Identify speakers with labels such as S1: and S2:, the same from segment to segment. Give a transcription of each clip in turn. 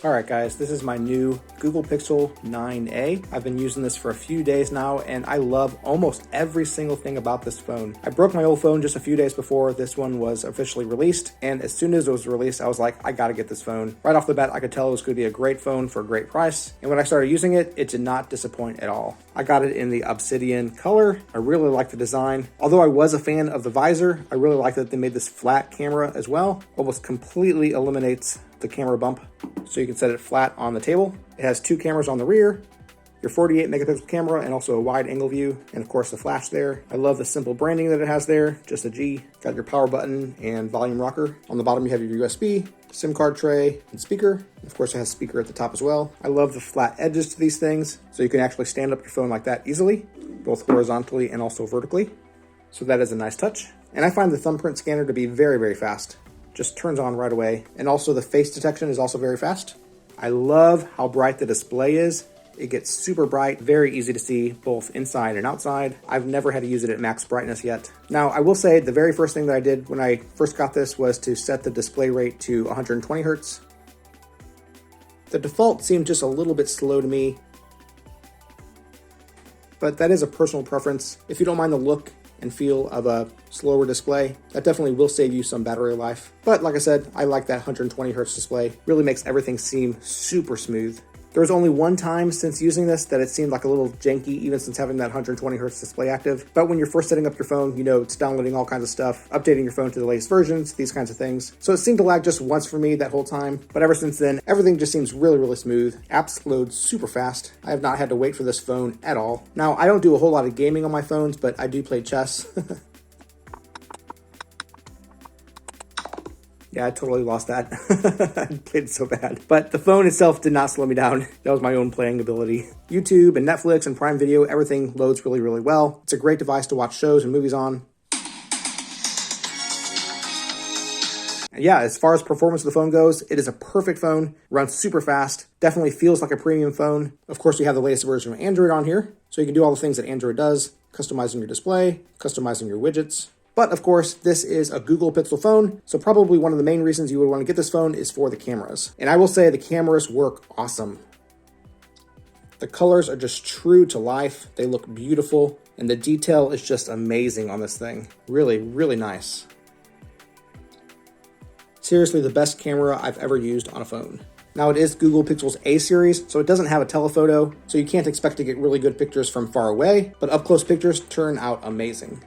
S1: Alright guys, this is my new Google Pixel 9a. I've been using this for a few days now and I love almost every single thing about this phone. I broke my old phone just a few days before this one was officially released, and as soon as it was released I was like, I gotta get this phone. Right off the bat I could tell it was going to be a great phone for a great price, and when I started using it, it did not disappoint at all. I got it in the Obsidian color. I really like the design. Although I was a fan of the visor, I really like that they made this flat camera as well. Almost completely eliminates the camera bump, so you can set it flat on the table. It has two cameras on the rear, your 48 megapixel camera, and also a wide angle view, and of course the flash there. I love the simple branding that it has there, just a G. Got your power button and volume rocker. On the bottom you have your USB, SIM card tray, and speaker. And of course it has a speaker at the top as well. I love the flat edges to these things, so you can actually stand up your phone like that easily, both horizontally and also vertically. So that is a nice touch. And I find the thumbprint scanner to be very, very fast. Just turns on right away. And also the face detection is also very fast. I love how bright the display is. It gets super bright, very easy to see both inside and outside. I've never had to use it at max brightness yet. Now, I will say the very first thing that I did when I first got this was to set the display rate to 120 Hertz. The default seemed just a little bit slow to me, but that is a personal preference. If you don't mind the look and feel of a slower display, that definitely will save you some battery life. But like I said, I like that 120 Hertz display. Really makes everything seem super smooth. There was only one time since using this that it seemed like a little janky, even since having that 120 Hertz display active. But when you're first setting up your phone, you know it's downloading all kinds of stuff, updating your phone to the latest versions, these kinds of things. So it seemed to lag just once for me that whole time. But ever since then, everything just seems really, really smooth. Apps load super fast. I have not had to wait for this phone at all. Now, I don't do a whole lot of gaming on my phones, but I do play chess. Yeah, I totally lost that. I played so bad. But the phone itself did not slow me down. That was my own playing ability. YouTube and Netflix and Prime Video, everything loads really, really well. It's a great device to watch shows and movies on. And yeah, as far as performance of the phone goes, it is a perfect phone. Runs super fast. Definitely feels like a premium phone. Of course, we have the latest version of Android on here, so you can do all the things that Android does. Customizing your display, customizing your widgets. But of course, this is a Google Pixel phone, so probably one of the main reasons you would want to get this phone is for the cameras. And I will say the cameras work awesome. The colors are just true to life. They look beautiful, and the detail is just amazing on this thing. Really, really nice. Seriously, the best camera I've ever used on a phone. Now, it is Google Pixel's A series, so it doesn't have a telephoto, so you can't expect to get really good pictures from far away, but up-close pictures turn out amazing.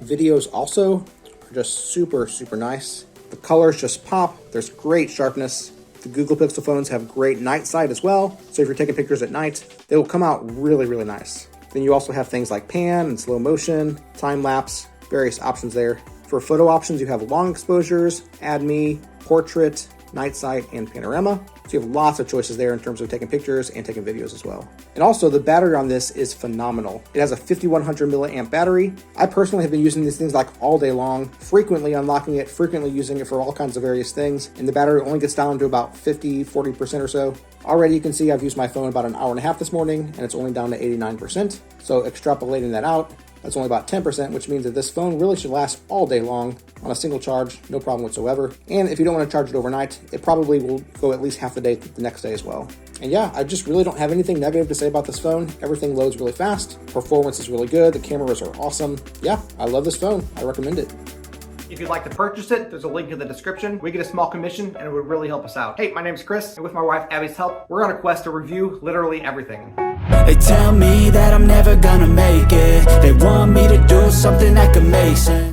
S1: Videos also are just super, super nice. The colors just pop. There's great sharpness. The Google Pixel phones have great night sight as well, so if you're taking pictures at night, they will come out really, really nice. Then you also have things like pan and slow motion, time lapse, various options there. For photo options, you have long exposures, add me, portrait, night sight, and panorama. So you have lots of choices there in terms of taking pictures and taking videos as well. And also the battery on this is phenomenal. It has a 5100 milliamp battery. I personally have been using these things like all day long, frequently unlocking it, frequently using it for all kinds of various things. And the battery only gets down to about 40% or so. Already you can see I've used my phone about an hour and a half this morning and it's only down to 89%. So extrapolating that out, that's only about 10%, which means that this phone really should last all day long on a single charge, no problem whatsoever. And if you don't want to charge it overnight, it probably will go at least half the day the next day as well. And yeah, I just really don't have anything negative to say about this phone. Everything loads really fast. Performance is really good. The cameras are awesome. Yeah, I love this phone. I recommend it. If you'd like to purchase it, there's a link in the description. We get a small commission and it would really help us out. Hey, my name's Chris, and with my wife Abby's help, we're on a quest to review literally everything.
S2: They tell me that I'm never gonna make it. They want me to do something that could make sense.